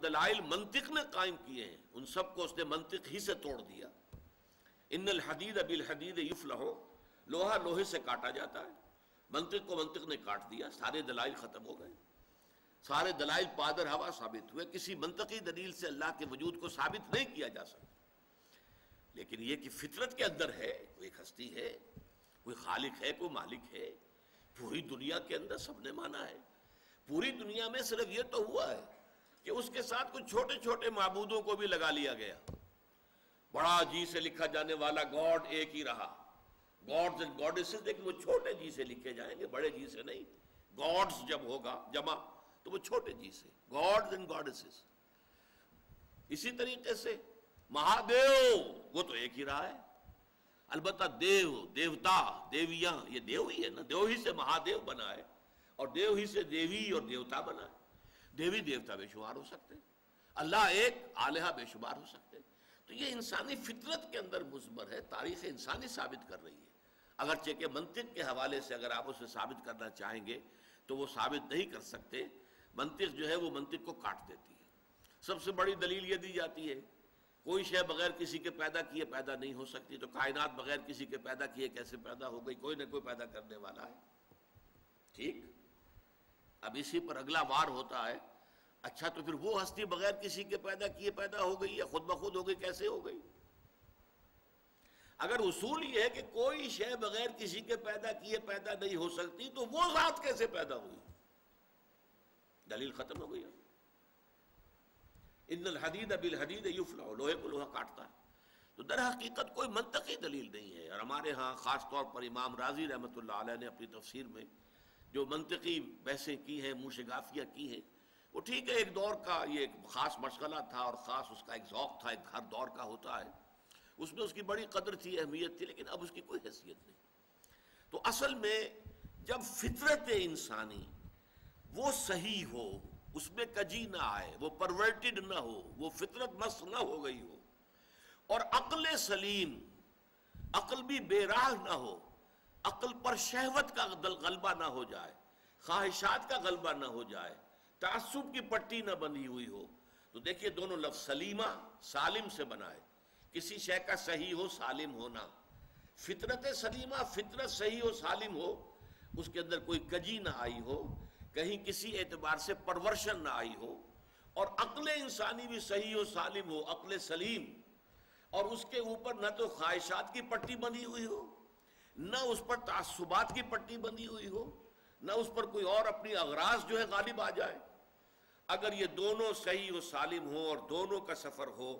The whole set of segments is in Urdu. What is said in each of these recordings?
دلائل منطق نے قائم کیے ہیں ان سب کو اس نے منطق ہی سے توڑ دیا. ان الحدید بالحدید یفلح، لوہا لوہے سے کاٹا جاتا ہے. منطق کو منطق نے کاٹ دیا، سارے دلائل ختم ہو گئے، سارے دلائل پادر ہوا ثابت ہوئے. کسی منطقی دلیل سے اللہ کے وجود کو ثابت نہیں کیا جا سکتا. لیکن یہ کہ فطرت کے اندر ہے، کوئی ہستی ہے، کوئی خالق ہے، کوئی مالک ہے. پوری دنیا کے اندر سب نے مانا ہے. پوری دنیا میں صرف یہ تو ہوا ہے کہ اس کے ساتھ کچھ چھوٹے چھوٹے معبودوں کو بھی لگا لیا گیا. بڑا جی سے لکھا جانے والا گاڈ ایک ہی رہا، گاڈز اینڈ گاڈیسز، لیکن وہ چھوٹے جی سے لکھے جائیں گے، بڑے جی سے نہیں. گاڈز جب ہوگا جمع تو وہ چھوٹے جی سے، گاڈز اینڈ گاڈیسز. اسی طریقے سے مہادیو وہ تو ایک ہی رہا ہے. البتہ دیو، دیوتا، دیویاں، یہ دیو ہی ہے نا. دیو ہی سے مہادیو بنا ہے اور دیو ہی سے دیوی اور دیوتا بنا ہے. دیوی دیوتا بے شمار ہو سکتے، اللہ ایک، آلہہ بے شمار ہو سکتے. تو یہ انسانی فطرت کے اندر مضمر ہے، تاریخ انسانی ثابت کر رہی ہے. اگرچہ کہ منطق کے حوالے سے اگر آپ اسے ثابت کرنا چاہیں گے تو وہ ثابت نہیں کر سکتے. منطق جو ہے وہ منطق کو کاٹ دیتی ہے. سب سے بڑی دلیل یہ دی جاتی ہے کوئی شے بغیر کسی کے پیدا کیے پیدا نہیں ہو سکتی. تو کائنات بغیر کسی کے پیدا کیے کیسے پیدا ہو گئی؟ کوئی نہ کوئی پیدا کرنے والا ہے. ٹھیک، اب اسی پر اگلا وار ہوتا ہے، اچھا تو پھر وہ ہستی بغیر کسی کے پیدا کیے پیدا ہو گئی یا خود بخود ہو گئی؟ کیسے ہو گئی؟ اگر اصول یہ ہے کہ کوئی شے بغیر کسی کے پیدا کیے پیدا نہیں ہو سکتی تو وہ ذات کیسے پیدا ہوئی؟ دلیل ختم ہو گئی. ان الحدید بالحدید یفلح، لوہے کو لوہا کاٹتا ہے. تو در حقیقت کوئی منطقی دلیل نہیں ہے. اور ہمارے ہاں خاص طور پر امام رازی رحمۃ اللہ علیہ نے اپنی تفسیر میں جو منطقی بحثیں کی ہیں، موشگافیہ کی ہیں، وہ ٹھیک ہے، ایک دور کا یہ ایک خاص مشغلہ تھا اور خاص اس کا ایک ذوق تھا، ایک ہر دور کا ہوتا ہے، اس میں اس کی بڑی قدر تھی، اہمیت تھی، لیکن اب اس کی کوئی حیثیت نہیں. تو اصل میں جب فطرت انسانی وہ صحیح ہو، اس میں کجی نہ آئے، وہ پرورٹڈ نہ ہو، وہ فطرت مس نہ ہو گئی ہو، اور عقل سلیم، عقل بھی بے راہ نہ ہو، عقل پر شہوت کا غلبہ نہ ہو جائے، خواہشات کا غلبہ نہ ہو جائے، تعصب کی پٹی نہ بندھی ہوئی ہو. تو دیکھیے دونوں لفظ سلیمہ سالم سے بنا ہے. کسی شے کا صحیح ہو، سالم ہونا، فطرت سلیمہ، فطرت صحیح ہو، سالم ہو، اس کے اندر کوئی کجی نہ آئی ہو، کہیں کسی اعتبار سے پرورشن نہ آئی ہو، اور عقل انسانی بھی صحیح ہو، سالم ہو، عقل سلیم، اور اس کے اوپر نہ تو خواہشات کی پٹی بندھی ہوئی ہو، نہ اس پر تعصبات کی پٹی بندھی ہوئی ہو، نہ اس پر کوئی اور اپنی اغراض جو ہے غالب آ جائے. اگر یہ دونوں صحیح و سالم ہو اور دونوں کا سفر ہو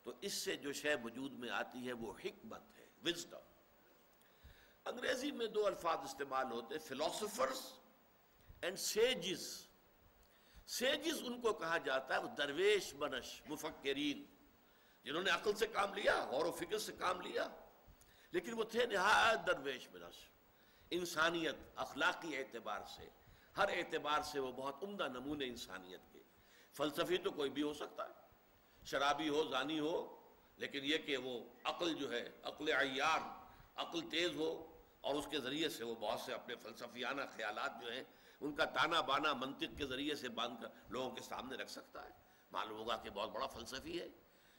تو اس سے جو شے وجود میں آتی ہے وہ حکمت ہے، وزڈم. انگریزی میں دو الفاظ استعمال ہوتے، فلاسفرز اینڈ سیجز. سیجز ان کو کہا جاتا ہے وہ درویش بنش مفکرین، جنہوں نے عقل سے کام لیا، غور و فکر سے کام لیا، لیکن وہ تھے نہایت درویش بنش. انسانیت، اخلاقی اعتبار سے، ہر اعتبار سے وہ بہت عمدہ نمونے انسانیت کے. فلسفی تو کوئی بھی ہو سکتا ہے، شرابی ہو، زانی ہو، لیکن یہ کہ وہ عقل جو ہے، عقل عیار، عقل تیز ہو، اور اس کے ذریعے سے وہ بہت سے اپنے فلسفیانہ خیالات جو ہیں ان کا تانا بانا منطق کے ذریعے سے باندھ کر لوگوں کے سامنے رکھ سکتا ہے. معلوم ہوگا کہ بہت بڑا فلسفی ہے.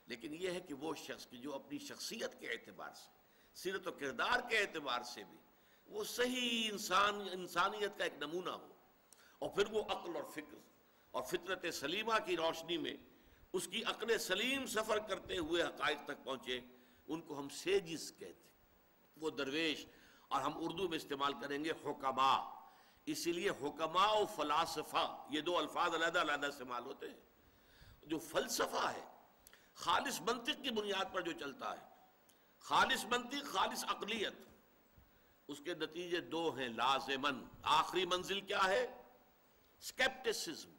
لیکن یہ ہے کہ وہ شخص کی جو اپنی شخصیت کے اعتبار سے، سیرت و کردار کے اعتبار سے بھی وہ صحیح انسانیت کا ایک نمونہ ہو، اور پھر وہ عقل اور فکر اور فطرت سلیمہ کی روشنی میں اس کی عقل سلیم سفر کرتے ہوئے حقائق تک پہنچے، ان کو ہم سیجز کہتے ہیں، وہ درویش. اور ہم اردو میں استعمال کریں گے حکما. اسی لیے حکما و فلاسفہ یہ دو الفاظ علیحدہ علیحدہ استعمال ہوتے ہیں. جو فلسفہ ہے خالص منطق کی بنیاد پر جو چلتا ہے، خالص منطق، خالص عقلیت، اس کے نتیجے دو ہیں لازماً. آخری منزل کیا ہے؟ سکیپٹسزم،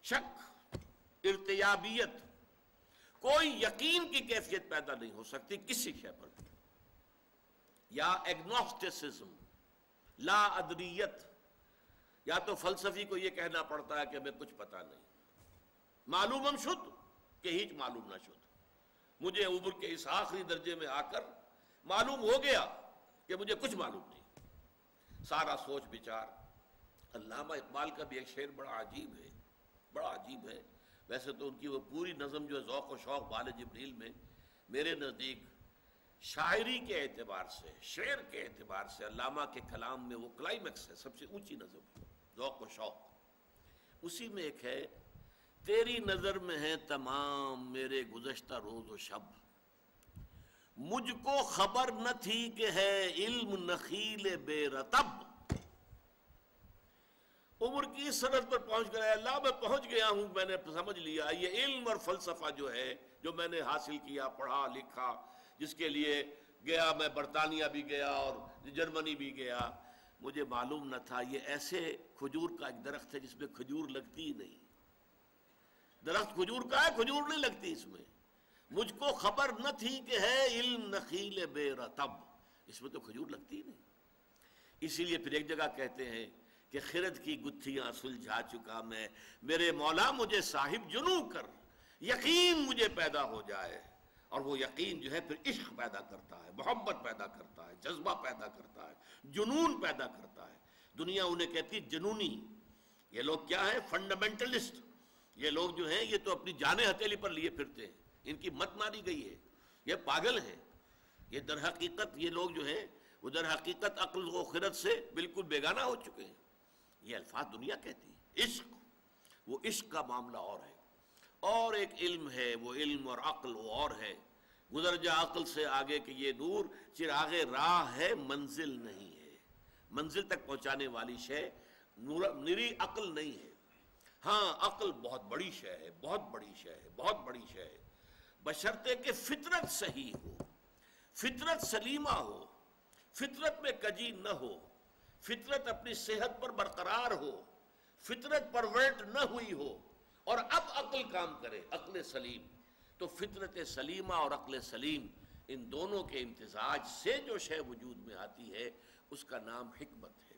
شک، ارتیابیت. کوئی یقین کی کیفیت پیدا نہیں ہو سکتی کسی شے پر. یا ایگنوسٹسزم، لا ادریت. یا تو فلسفی کو یہ کہنا پڑتا ہے کہ ہمیں کچھ پتا نہیں، معلوم ہم شد کہ ہیچ معلوم نہ شد. مجھے عمر کے اس آخری درجے میں آ کر معلوم ہو گیا کہ مجھے کچھ معلوم نہیں. سارا سوچ بچار. علامہ اقبال کا بھی ایک شعر بڑا عجیب ہے، بڑا عجیب ہے. ویسے تو ان کی وہ پوری نظم جو ہے ذوق و شوق بال جبریل میں میرے نزدیک شاعری کے اعتبار سے، شعر کے اعتبار سے علامہ کے کلام میں وہ کلائمیکس ہے، سب سے اونچی نظم ذوق و شوق. اسی میں ایک ہے: تیری نظر میں ہے تمام میرے گزشتہ روز و شب، مجھ کو خبر نہ تھی کہ ہے علم نخیل بے رطب. عمر کی سرحد پر پہنچ گیا اللہ، میں پہنچ گیا ہوں، میں نے سمجھ لیا یہ علم اور فلسفہ جو ہے جو میں نے حاصل کیا، پڑھا لکھا، جس کے لیے گیا، میں برطانیہ بھی گیا اور جرمنی بھی گیا، مجھے معلوم نہ تھا یہ ایسے کھجور کا ایک درخت ہے جس میں کھجور لگتی ہی نہیں. درخت کھجور کا ہے، کھجور نہیں لگتی اس میں. مجھ کو خبر نہ تھی کہ ہے علم نخیل بے رطب، اس میں تو کھجور لگتی ہی نہیں. اسی لیے پھر ایک جگہ کہتے ہیں کہ خرد کی گتھیاں سلجھا چکا میں، میرے مولا مجھے صاحب جنوں کر، یقین مجھے پیدا ہو جائے. اور وہ یقین جو ہے پھر عشق پیدا کرتا ہے، محبت پیدا کرتا ہے، جذبہ پیدا کرتا ہے، جنون پیدا کرتا ہے. دنیا انہیں کہتی جنونی. یہ لوگ کیا ہیں؟ فنڈامنٹلسٹ. یہ لوگ جو ہیں یہ تو اپنی جانیں ہتھیلی پر لیے پھرتے ہیں، ان کی مت ماری گئی ہے، یہ پاگل ہیں. یہ در حقیقت یہ لوگ جو ہیں وہ در حقیقت عقل و خرد سے بالکل بیگانہ ہو چکے ہیں. یہ الفاظ دنیا کہتی ہے. عشق، وہ عشق کا معاملہ اور ہے، اور ایک علم ہے، وہ علم اور عقل وہ اور ہے. گزر جا عقل سے آگے کہ یہ دور، چراغ راہ ہے منزل نہیں ہے. منزل تک پہنچانے والی شے نری عقل نہیں ہے. ہاں عقل بہت بڑی شے ہے، بہت بڑی شے ہے، بہت بڑی شے ہے، بشرطے کہ فطرت صحیح ہو، فطرت سلیمہ ہو، فطرت میں کجی نہ ہو، فطرت اپنی صحت پر برقرار ہو، فطرت پرورٹ نہ ہوئی ہو، اور اب عقل کام کرے، عقل سلیم. تو فطرت سلیمہ اور عقل سلیم، ان دونوں کے امتزاج سے جو شے وجود میں آتی ہے اس کا نام حکمت ہے.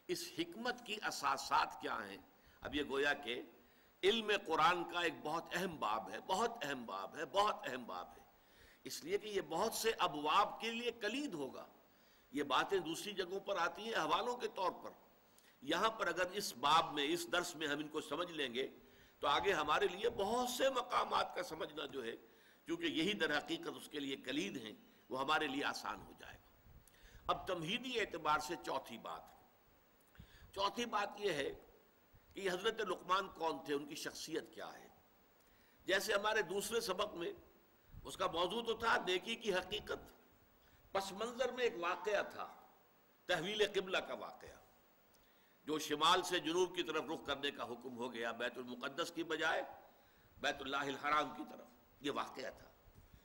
اس حکمت کی اساسات کیا ہیں؟ اب یہ گویا کہ علم قرآن کا ایک بہت اہم باب ہے، بہت اہم باب ہے، بہت اہم باب ہے، اس لیے کہ یہ بہت سے ابواب کے لیے کلید ہوگا. یہ باتیں دوسری جگہوں پر آتی ہیں حوالوں کے طور پر. یہاں پر اگر اس باب میں، اس درس میں ہم ان کو سمجھ لیں گے تو آگے ہمارے لیے بہت سے مقامات کا سمجھنا جو ہے، کیونکہ یہی در حقیقت اس کے لیے کلید ہیں، وہ ہمارے لیے آسان ہو جائے گا. اب تمہیدی اعتبار سے چوتھی بات یہ ہے کہ حضرت لقمان کون تھے، ان کی شخصیت کیا ہے. جیسے ہمارے دوسرے سبق میں اس کا موضوع تو تھا نیکی کی حقیقت، پس منظر میں ایک واقعہ تھا، تحویل قبلہ کا واقعہ، جو شمال سے جنوب کی طرف رخ کرنے کا حکم ہو گیا، بیت المقدس کی بجائے بیت اللہ الحرام کی طرف. یہ واقعہ تھا.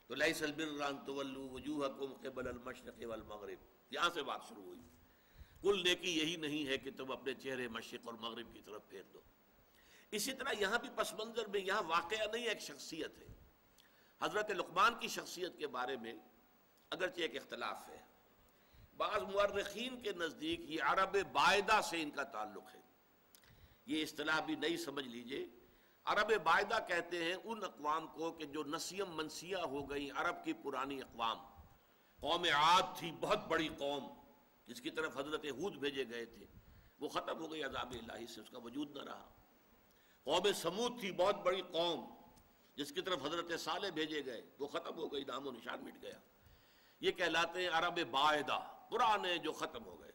تو لیس البر ان تولوا وجوہکم قبل المشرق والمغرب، یہاں سے بات شروع ہوئی. کل نیکی یہی نہیں ہے کہ تم اپنے چہرے مشرق اور مغرب کی طرف پھیر دو. اسی طرح یہاں بھی پس منظر میں یہاں واقعہ نہیں، ایک شخصیت ہے. حضرت لقمان کی شخصیت کے بارے میں اگرچہ ایک اختلاف ہے. بعض مورخین کے نزدیک یہ عرب بائدہ سے ان کا تعلق ہے. یہ اصطلاح بھی نہیں سمجھ لیجئے. عرب بائدہ کہتے ہیں ان اقوام کو کہ جو نسیم منسیہ ہو گئی، عرب کی پرانی اقوام. قوم عاد تھی، بہت بڑی قوم جس کی طرف حضرت ہود بھیجے گئے تھے، وہ ختم ہو گئی عذاب الہی سے، اس کا وجود نہ رہا. قوم سمود تھی، بہت بڑی قوم جس کی طرف حضرت صالح بھیجے گئے، وہ ختم ہو گئی، نام و نشان مٹ گیا. یہ کہلاتے ہیں عرب بائدہ، پرانے جو ختم ہو گئے.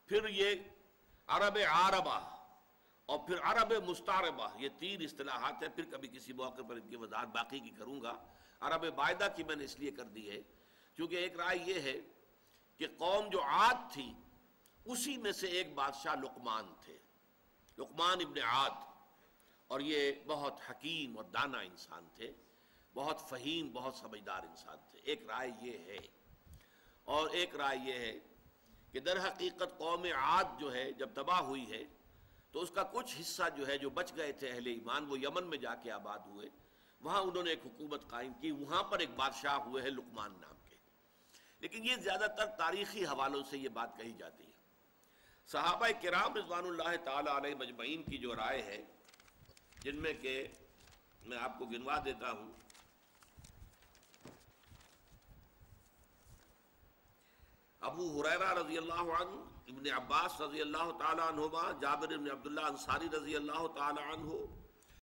پھر یہ عرب عاربہ اور پھر عرب مستعربہ، یہ تین اصطلاحات ہیں. پھر کبھی کسی موقع پر ان کی وضاحت باقی کی کروں گا. عرب بائدہ کی میں نے اس لیے کر دی ہے کیونکہ ایک رائے یہ ہے کہ قوم جو عاد تھی اسی میں سے ایک بادشاہ لقمان تھے، لقمان ابن عاد. اور یہ بہت حکیم اور دانا انسان تھے، بہت فہیم، بہت سمجھدار انسان تھے. ایک رائے یہ ہے. اور ایک رائے یہ ہے کہ در حقیقت قوم عاد جو ہے جب تباہ ہوئی ہے تو اس کا کچھ حصہ جو ہے، جو بچ گئے تھے اہل ایمان، وہ یمن میں جا کے آباد ہوئے. وہاں انہوں نے ایک حکومت قائم کی، وہاں پر ایک بادشاہ ہوئے ہیں لقمان نام کے. لیکن یہ زیادہ تر تاریخی حوالوں سے یہ بات کہی جاتی ہے. صحابہ کرام رضوان اللہ تعالی علیہ مجمعین کی جو رائے ہے، جن میں کہ میں آپ کو گنوا دیتا ہوں. ابو ہریرہ رضی اللہ عنہ، ابن عباس رضی اللہ تعالی عنہما، جابر بن عبداللہ انصاری رضی اللہ تعالی عنہ